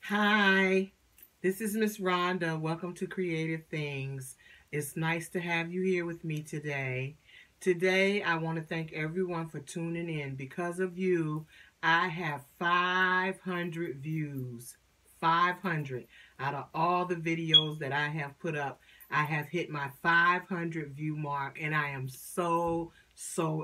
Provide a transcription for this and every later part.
Hi, this is Miss Rhonda. Welcome to Creative Things. It's nice to have you here with me today. Today, I want to thank everyone for tuning in. Because of you, I have 500 views. 500. Out of all the videos that I have put up, I have hit my 500 view mark, and I am so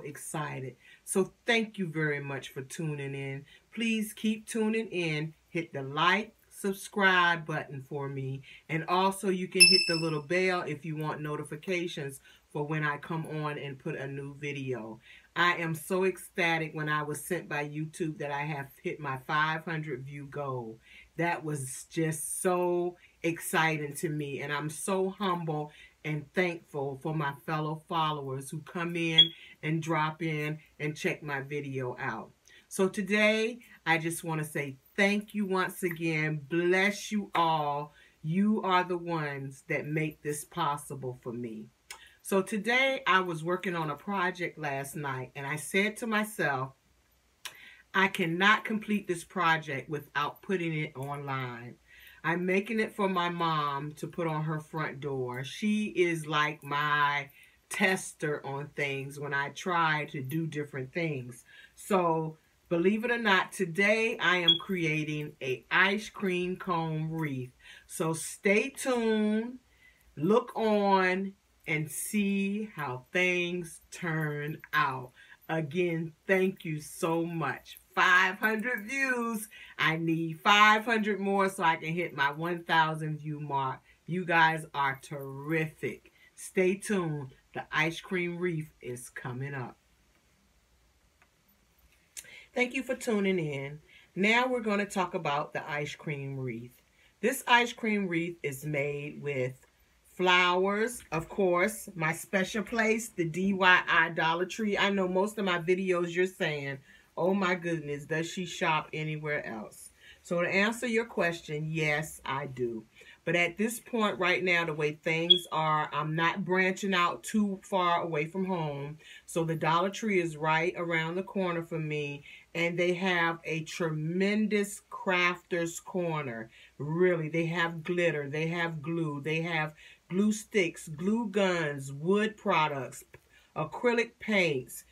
excited. So thank you very much for tuning in. Please keep tuning in. Hit the like, subscribe button for me. And also you can hit the little bell if you want notifications for when I come on and put a new video. I am so ecstatic when I was sent by YouTube that I have hit my 500 view goal. That was just so exciting to me, and I'm so humble and thankful for my fellow followers who come in and drop in and check my video out. So today, I just want to say thank you once again. Bless you all. You are the ones that make this possible for me. So today, I was working on a project last night, and I said to myself, I cannot complete this project without putting it online. I'm making it for my mom to put on her front door. She is like my tester on things when I try to do different things. So believe it or not, today I am creating a ice cream cone wreath. So stay tuned, look on, and see how things turn out. Again, thank you so much. 500 views. I need 500 more so I can hit my 1,000 view mark. You guys are terrific. Stay tuned. The ice cream wreath is coming up. Thank you for tuning in. Now we're going to talk about the ice cream wreath. This ice cream wreath is made with flowers, of course, my special place, the DIY Dollar Tree. I know most of my videos you're saying, oh my goodness, does she shop anywhere else? So to answer your question, yes, I do. But at this point right now, the way things are, I'm not branching out too far away from home. So the Dollar Tree is right around the corner for me. And they have a tremendous crafter's corner. Really, they have glitter, they have glue, they have glue sticks, glue guns, wood products, acrylic paints.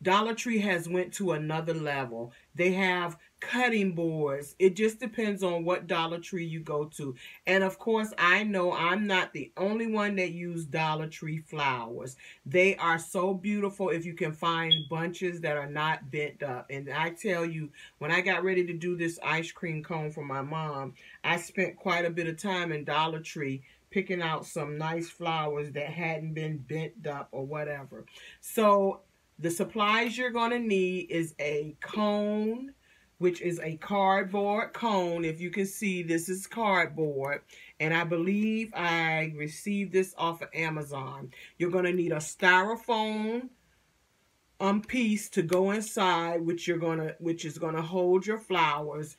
Dollar Tree has went to another level. They have cutting boards. It just depends on what Dollar Tree you go to. And of course, I know I'm not the only one that use Dollar Tree flowers. They are so beautiful if you can find bunches that are not bent up. And I tell you, when I got ready to do this ice cream cone for my mom, I spent quite a bit of time in Dollar Tree picking out some nice flowers that hadn't been bent up or whatever. So the supplies you're going to need is a cone, which is a cardboard cone. If you can see, this is cardboard. And I believe I received this off of Amazon. You're going to need a styrofoam piece to go inside, which is going to hold your flowers.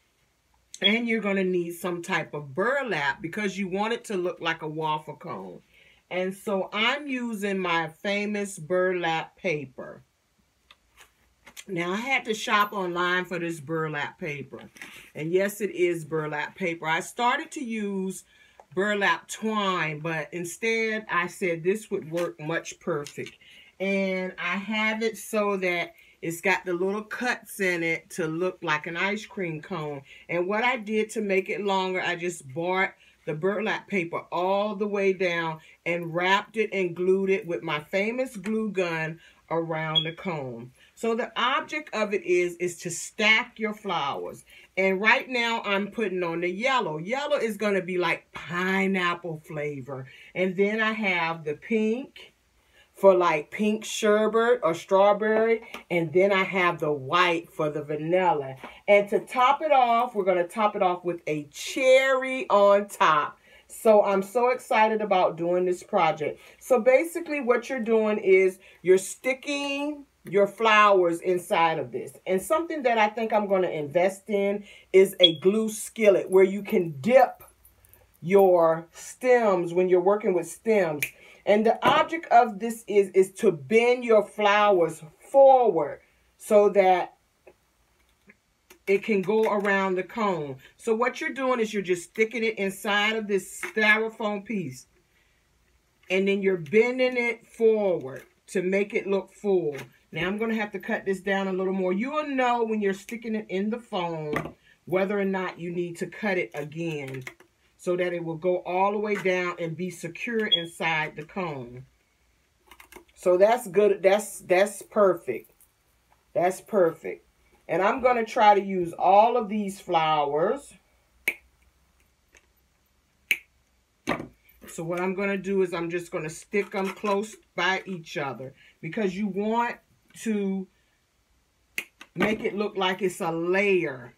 And you're going to need some type of burlap because you want it to look like a waffle cone. And so I'm using my famous burlap paper. Now, I had to shop online for this burlap paper. And yes, it is burlap paper. I started to use burlap twine, but instead I said this would work much perfect. And I have it so that it's got the little cuts in it to look like an ice cream cone. And what I did to make it longer, I just bought the burlap paper all the way down and wrapped it and glued it with my famous glue gun around the cone. So the object of it is to stack your flowers. And right now I'm putting on the yellow. Yellow is going to be like pineapple flavor. And then I have the pink for like pink sherbet or strawberry. And then I have the white for the vanilla. And to top it off, we're going to top it off with a cherry on top. So I'm so excited about doing this project. So basically what you're doing is you're sticking your flowers inside of this. And something that I think I'm going to invest in is a glue skillet where you can dip your stems when you're working with stems. And the object of this is to bend your flowers forward so that it can go around the cone. So what you're doing is you're just sticking it inside of this styrofoam piece. And then you're bending it forward to make it look full. Now I'm going to have to cut this down a little more. You will know when you're sticking it in the foam whether or not you need to cut it again so that it will go all the way down and be secure inside the cone. So that's good. That's perfect. That's perfect. And I'm going to try to use all of these flowers. So what I'm going to do is I'm just going to stick them close by each other because you want to make it look like it's a layer.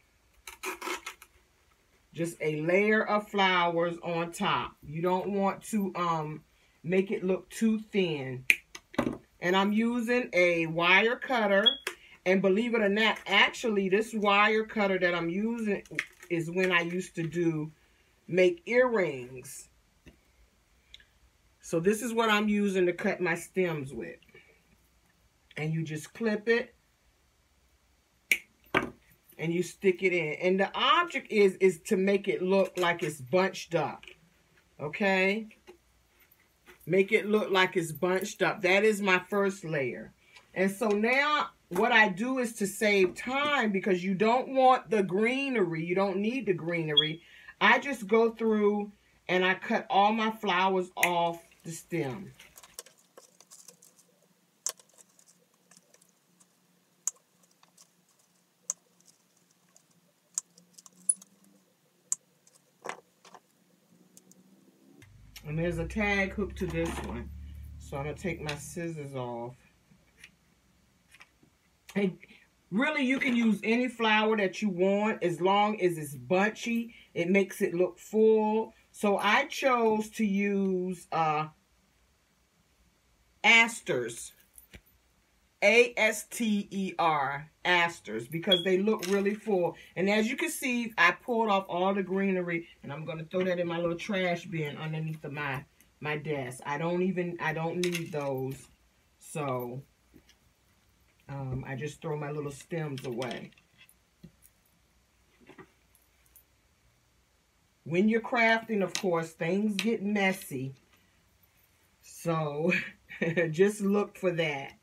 Just a layer of flowers on top. You don't want to make it look too thin. And I'm using a wire cutter. And believe it or not, actually this wire cutter that I'm using is when I used to make earrings. So this is what I'm using to cut my stems with. And you just clip it. And you stick it in. And the object is to make it look like it's bunched up. Okay? Make it look like it's bunched up. That is my first layer. And so now what I do is to save time because you don't want the greenery. You don't need the greenery. I just go through and I cut all my flowers off the stem. And there's a tag hook to this one. So I'm going to take my scissors off. And really, you can use any flower that you want as long as it's bunchy. It makes it look full. So I chose to use asters. A-S-T-E-R. Asters. Because they look really full. And as you can see, I pulled off all the greenery. And I'm going to throw that in my little trash bin underneath of my desk. I don't need those. So I just throw my little stems away. When you're crafting, of course, things get messy. So just look for that.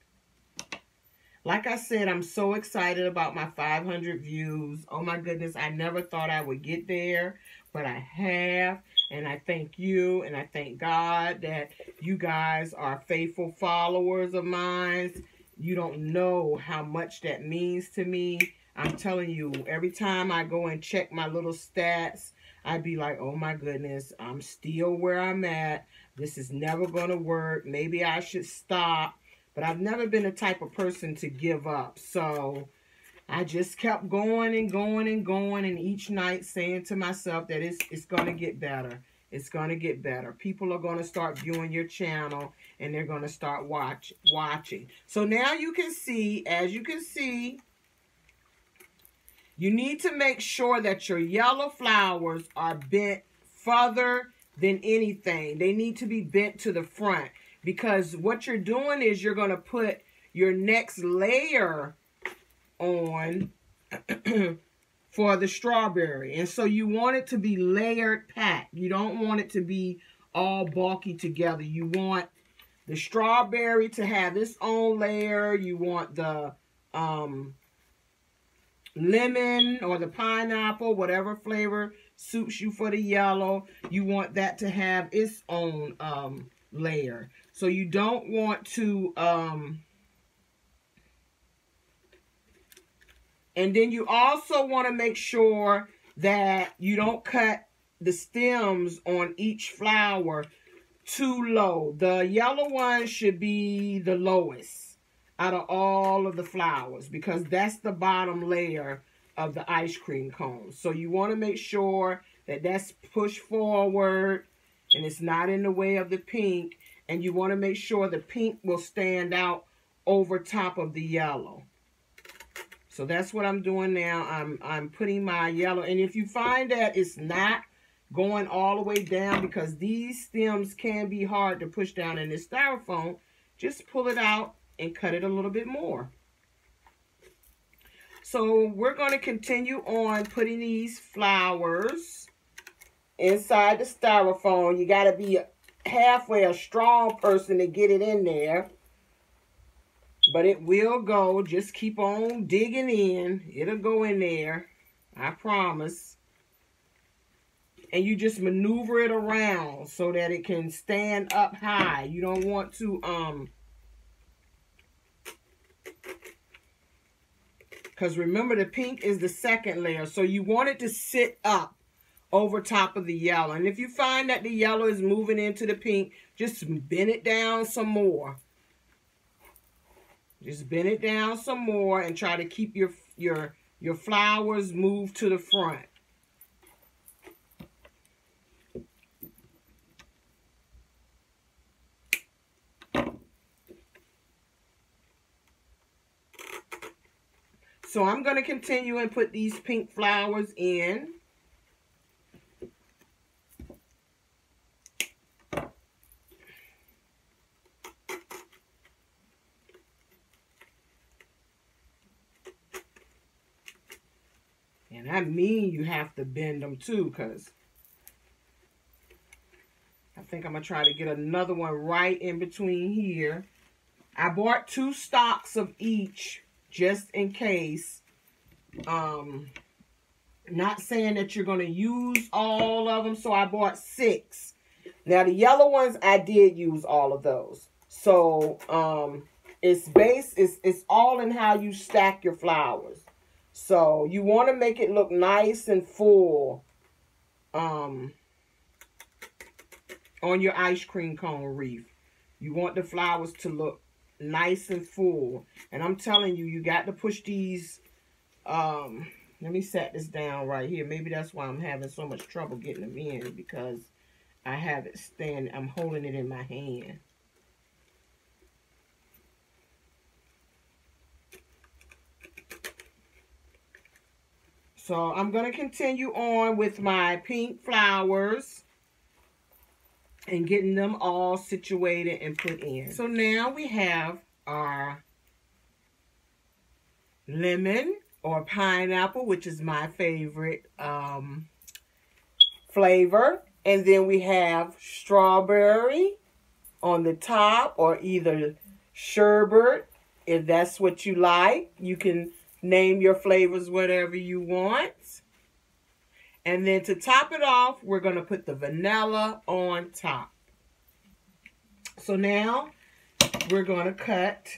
Like I said, I'm so excited about my 500 views. Oh my goodness, I never thought I would get there, but I have. And I thank you and I thank God that you guys are faithful followers of mine. You don't know how much that means to me. I'm telling you, every time I go and check my little stats, I'd be like, oh my goodness, I'm still where I'm at. This is never going to work. Maybe I should stop. But I've never been the type of person to give up. So I just kept going and going and going. And each night saying to myself that it's going to get better. It's going to get better. People are going to start viewing your channel. And they're going to start watching. So now you can see, as you can see, you need to make sure that your yellow flowers are bent further than anything. They need to be bent to the front. Because what you're doing is you're going to put your next layer on for the strawberry. And so you want it to be layered packed. You don't want it to be all bulky together. You want the strawberry to have its own layer. You want the lemon or the pineapple, whatever flavor suits you for the yellow. You want that to have its own layer. So you don't want to, and then you also want to make sure that you don't cut the stems on each flower too low. The yellow one should be the lowest out of all of the flowers because that's the bottom layer of the ice cream cone. So you want to make sure that that's pushed forward and it's not in the way of the pink. And you want to make sure the pink will stand out over top of the yellow. So that's what I'm doing now. I'm putting my yellow. And if you find that it's not going all the way down because these stems can be hard to push down in this styrofoam, just pull it out and cut it a little bit more. So we're going to continue on putting these flowers inside the styrofoam. You got to be halfway a strong person to get it in there. But it will go. Just keep on digging in. It'll go in there. I promise. And you just maneuver it around so that it can stand up high. You don't want to, because remember the pink is the second layer. So you want it to sit up over top of the yellow. And if you find that the yellow is moving into the pink, just bend it down some more. Just bend it down some more and try to keep your flowers moved to the front. So I'm going to continue and put these pink flowers in. And I mean you have to bend them too, because I think I'm going to try to get another one right in between here. I bought 2 stalks of each just in case. Not saying that you're going to use all of them, so I bought 6. Now the yellow ones, I did use all of those. So it's all in how you stack your flowers. So you want to make it look nice and full on your ice cream cone wreath. You want the flowers to look nice and full. And I'm telling you, you got to push these. Let me set this down right here. Maybe that's why I'm having so much trouble getting them in, because I have it standing. I'm holding it in my hand. So I'm going to continue on with my pink flowers and getting them all situated and put in. So now we have our lemon or pineapple, which is my favorite flavor. And then we have strawberry on the top, or either sherbet, if that's what you like. You can name your flavors whatever you want. And then to top it off, we're going to put the vanilla on top. So now we're going to cut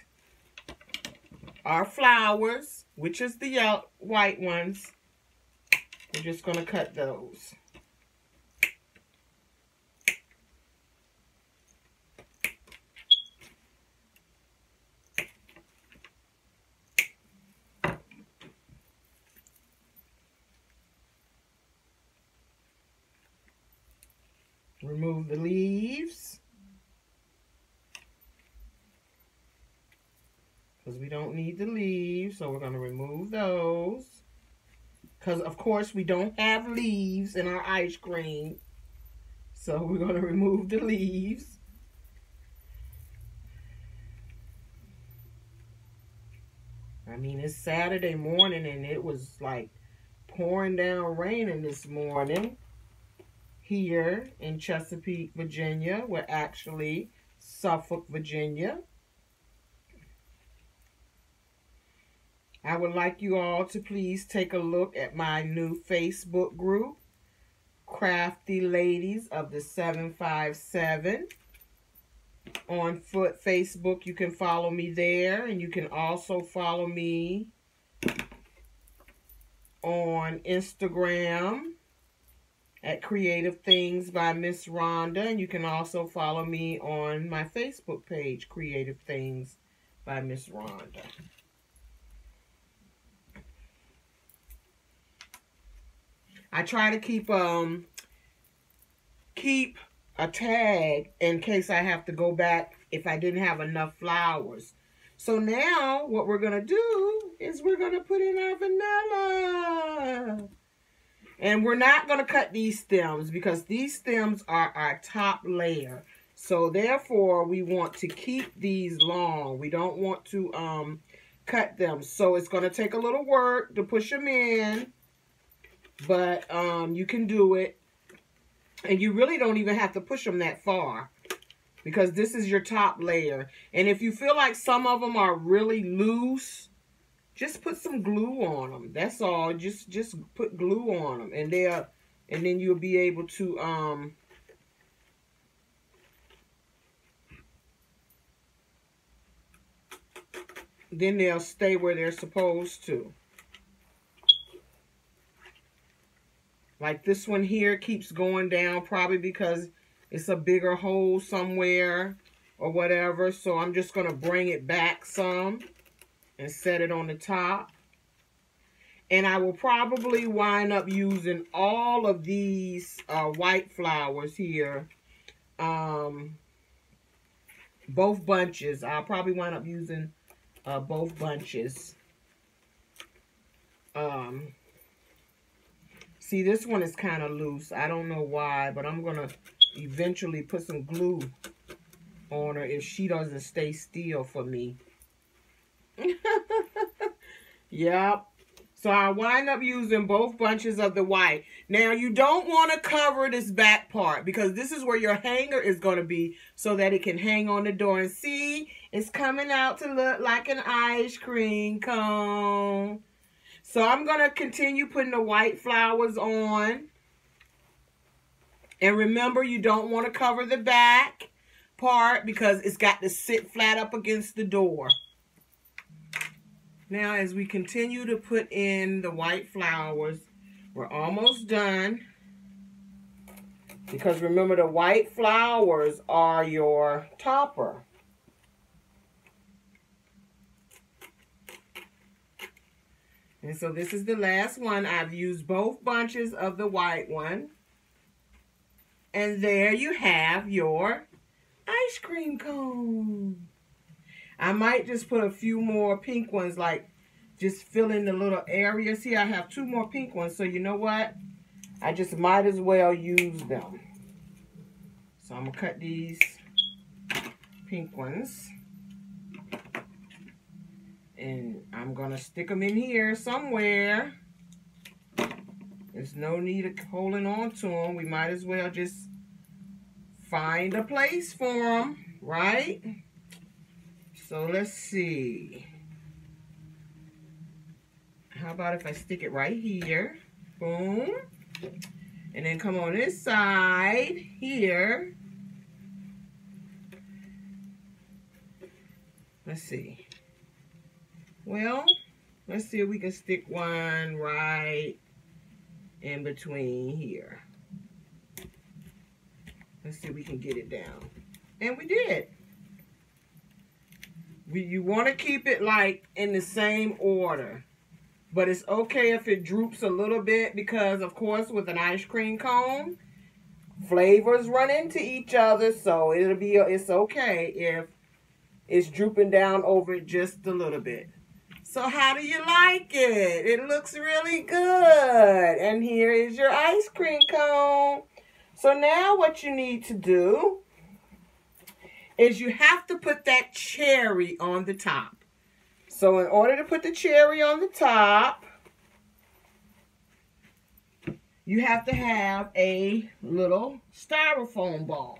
our flowers, which is the yellow, white ones. We're just going to cut those. Remove the leaves, because we don't need the leaves, so we're going to remove those. Because, of course, we don't have leaves in our ice cream, so we're going to remove the leaves. I mean, it's Saturday morning, and it was like pouring down raining this morning. Here in Chesapeake, Virginia. We're actually Suffolk, Virginia. I would like you all to please take a look at my new Facebook group, Crafty Ladies of the 757. On Facebook, you can follow me there, and you can also follow me on Instagram at Creative Things by Miss Rhonda. And you can also follow me on my Facebook page, Creative Things by Miss Rhonda. I try to keep a tag in case I have to go back if I didn't have enough flowers. So now what we're going to do is we're going to put in our vanilla. And we're not going to cut these stems, because these stems are our top layer. So therefore, we want to keep these long. We don't want to cut them. So it's going to take a little work to push them in, but you can do it. And you really don't even have to push them that far, because this is your top layer. And if you feel like some of them are really loose, just put some glue on them. That's all. Just put glue on them, and then you'll be able to then they'll stay where they're supposed to. Like this one here keeps going down, probably because it's a bigger hole somewhere or whatever. So I'm just going to bring it back some and set it on the top. And I will probably wind up using all of these white flowers here. Both bunches. I'll probably wind up using both bunches. See, this one is kind of loose. I don't know why, but I'm going to eventually put some glue on her if she doesn't stay still for me. Yep. So I wind up using both bunches of the white. Now, you don't want to cover this back part, because this is where your hanger is going to be, so that it can hang on the door. And see, it's coming out to look like an ice cream cone. So I'm going to continue putting the white flowers on. And remember, you don't want to cover the back part, because it's got to sit flat up against the door. Now, as we continue to put in the white flowers, we're almost done. Because remember, the white flowers are your topper. And so this is the last one. I've used both bunches of the white one. And there you have your ice cream cone. I might just put a few more pink ones, like just fill in the little areas here. I have 2 more pink ones, so you know what? I just might as well use them. So I'm going to cut these pink ones. And I'm going to stick them in here somewhere. There's no need of holding on to them. We might as well just find a place for them, right? So let's see. How about if I stick it right here? Boom. And then come on this side here. Let's see. Well, let's see if we can stick one right in between here. Let's see if we can get it down. And we did. You want to keep it like in the same order. But it's okay if it droops a little bit, because of course with an ice cream cone, flavors run into each other. So it's okay if it's drooping down over it just a little bit. So how do you like it? It looks really good. And here is your ice cream cone. So now what you need to do is you have to put that cherry on the top. So in order to put the cherry on the top, you have to have a little styrofoam ball.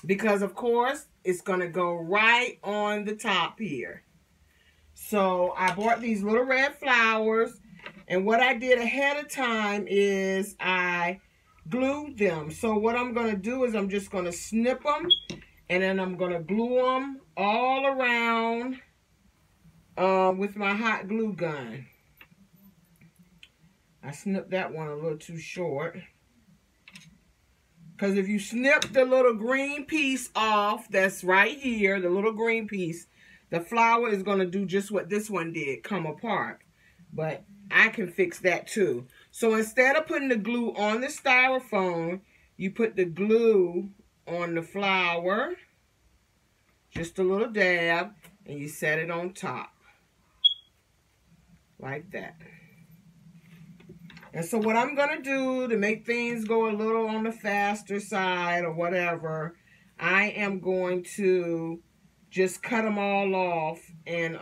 Because of course, it's going to go right on the top here. So I bought these little red flowers, and what I did ahead of time is I glued them. So what I'm going to do is I'm just going to snip them, and then I'm going to glue them all around with my hot glue gun. I snipped that one a little too short. Because if you snip the little green piece off, that's right here, the little green piece, the flower is going to do just what this one did, come apart. But I can fix that too. So instead of putting the glue on the styrofoam, you put the glue on the flower, just a little dab, and you set it on top. Like that. And so what I'm going to do to make things go a little on the faster side or whatever, I am going to just cut them all off and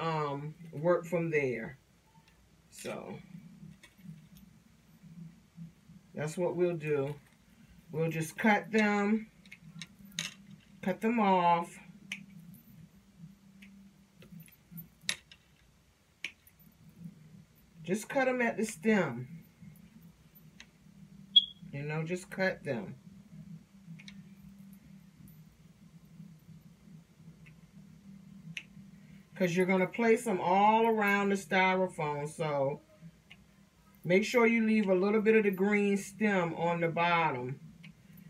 work from there. So that's what we'll do. We'll just cut them off. Just cut them at the stem. You know, just cut them. Because you're going to place them all around the styrofoam. So make sure you leave a little bit of the green stem on the bottom.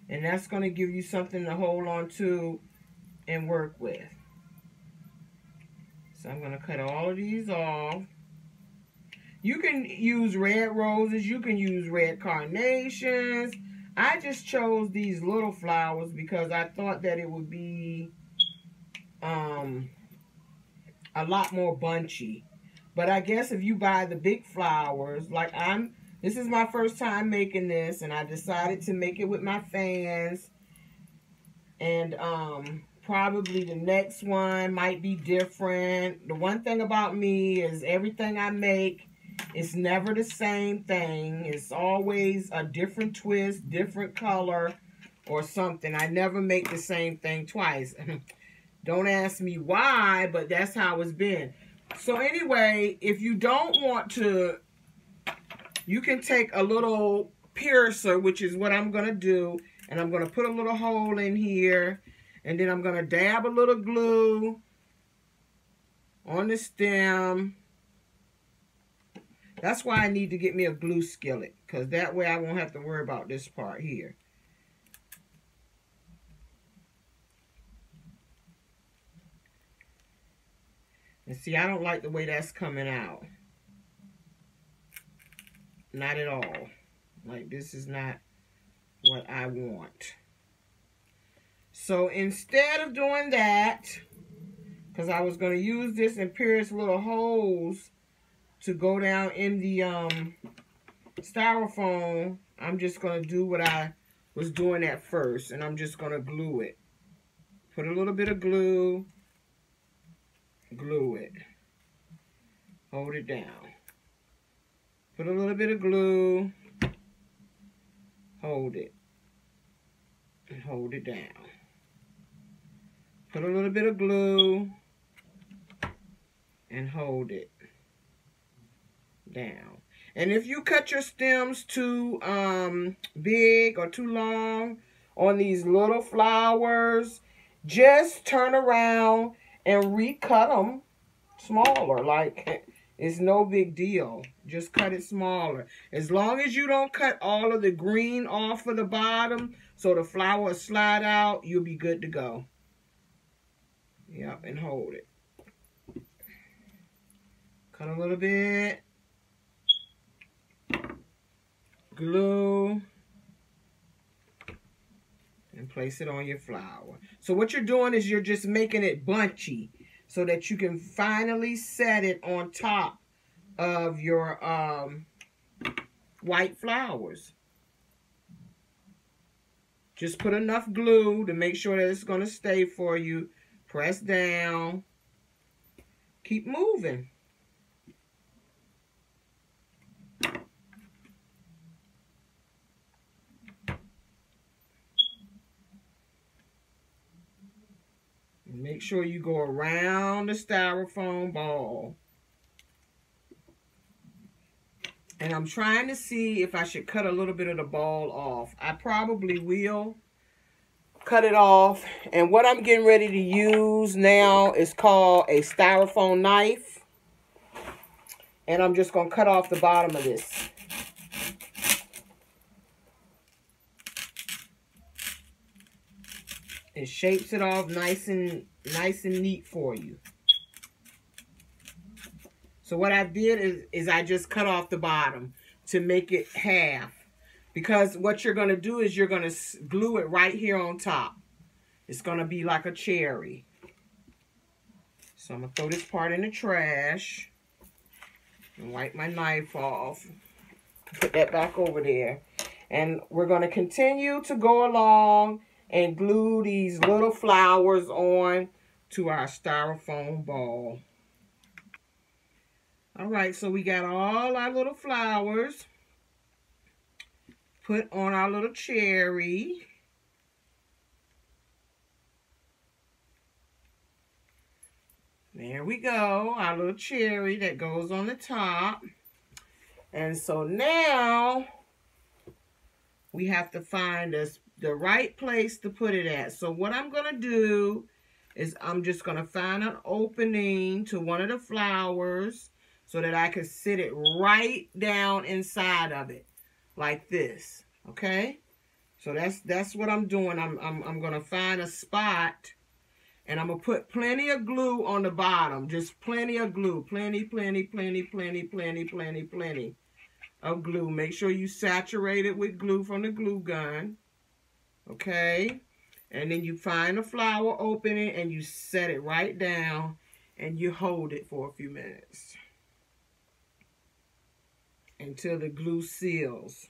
And that's going to give you something to hold on to and work with. So I'm going to cut all of these off. You can use red roses. You can use red carnations. I just chose these little flowers because I thought that it would be a lot more bunchy. But I guess if you buy the big flowers, like this is my first time making this, and I decided to make it with my fans. And probably the next one might be different. The one thing about me is everything I make, it's never the same thing. It's always a different twist, different color, or something. I never make the same thing twice. Don't ask me why, but that's how it's been. So anyway, if you don't want to, you can take a little piercer, which is what I'm going to do. And I'm going to put a little hole in here. And then I'm going to dab a little glue on the stem. That's why I need to get me a glue skillet, because that way I won't have to worry about this part here. And see, I don't like the way that's coming out. Not at all. Like, this is not what I want. So instead of doing that, because I was going to use this and pierce little holes to go down in the styrofoam, I'm just going to do what I was doing at first, and I'm just going to glue it. Put a little bit of glue, glue it, hold it down. Put a little bit of glue, hold it, and hold it down. Put a little bit of glue and hold it down. And if you cut your stems too big or too long on these little flowers, just turn around and recut them smaller. Like, it's no big deal. Just cut it smaller. As long as you don't cut all of the green off of the bottom so the flower will slide out, you'll be good to go. Yep, and hold it. Cut a little bit. Glue. And place it on your flower. So what you're doing is you're just making it bunchy so that you can finally set it on top of your white flowers. Just put enough glue to make sure that it's going to stay for you. Press down. Keep moving. Make sure you go around the styrofoam ball. And I'm trying to see if I should cut a little bit of the ball off. I probably will cut it off. And what I'm getting ready to use now is called a styrofoam knife. And I'm just going to cut off the bottom of this. It shapes it off nice and neat for you. So what I did is I just cut off the bottom to make it half. Because what you're going to do is you're going to glue it right here on top. It's going to be like a cherry. So I'm going to throw this part in the trash. And wipe my knife off. Put that back over there. And we're going to continue to go along and glue these little flowers on to our styrofoam ball. All right, so we got all our little flowers put on our little cherry. There we go, our little cherry that goes on the top. And so now we have to find the right place to put it at. So what I'm going to do is I'm just going to find an opening to one of the flowers so that I can sit it right down inside of it like this. Okay? So that's what I'm doing. I'm going to find a spot, and I'm going to put plenty of glue on the bottom. Just plenty of glue. Plenty of glue. Make sure you saturate it with glue from the glue gun. Okay? And then you find a flower opening and you set it right down and you hold it for a few minutes until the glue seals.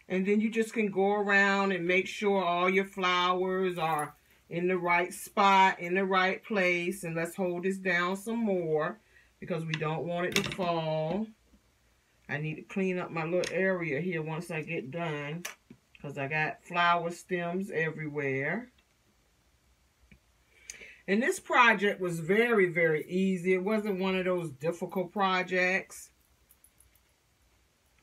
And then you just can go around and make sure all your flowers are in the right spot, in the right place. And let's hold this down some more because we don't want it to fall. I need to clean up my little area here once I get done because I got flower stems everywhere. And this project was very, very easy. It wasn't one of those difficult projects.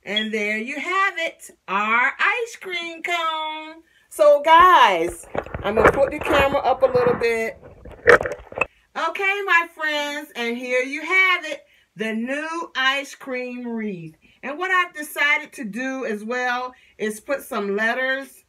And there you have it, our ice cream cone. So guys, I'm going to put the camera up a little bit. Okay, my friends, and here you have it, the new ice cream wreath. And what I've decided to do as well is put some letters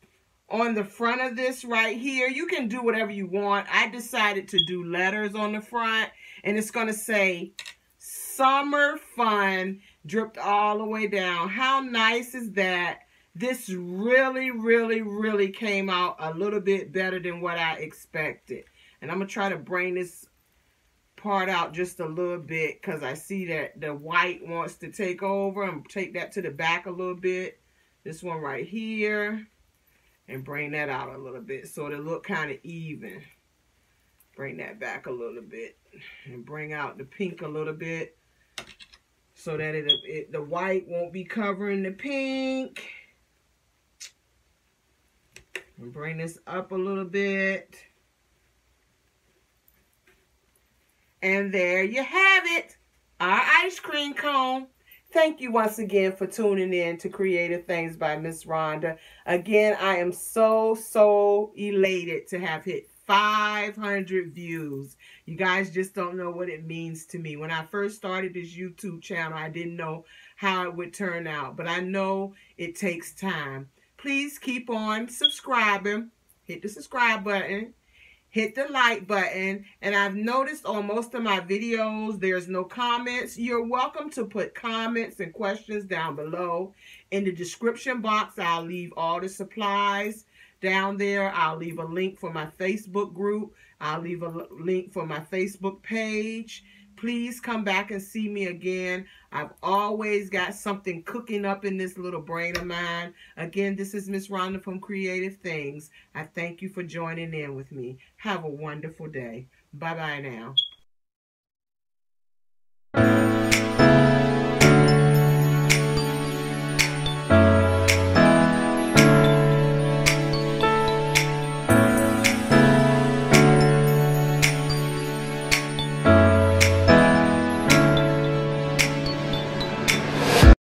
on the front of this right here. You can do whatever you want. I decided to do letters on the front, and it's going to say, Summer Fun, dripped all the way down. How nice is that? This really came out a little bit better than what I expected. And I'm going to try to bring this part out just a little bit because I see that the white wants to take over. And take that to the back a little bit. This one right here. And bring that out a little bit so it'll look kind of even. Bring that back a little bit. And bring out the pink a little bit, so that the white won't be covering the pink. And bring this up a little bit. And there you have it, our ice cream cone. Thank you once again for tuning in to Creative Things by Miss Rhonda. Again, I am so elated to have hit 500 views. You guys just don't know what it means to me. When I first started this YouTube channel, I didn't know how it would turn out, but I know it takes time. Please keep on subscribing. Hit the subscribe button. Hit the like button. And I've noticed on most of my videos, there's no comments. You're welcome to put comments and questions down below. In the description box, I'll leave all the supplies down there. I'll leave a link for my Facebook group. I'll leave a link for my Facebook page. Please come back and see me again. I've always got something cooking up in this little brain of mine. Again, this is Miss Rhonda from Creative Things. I thank you for joining in with me. Have a wonderful day. Bye-bye now.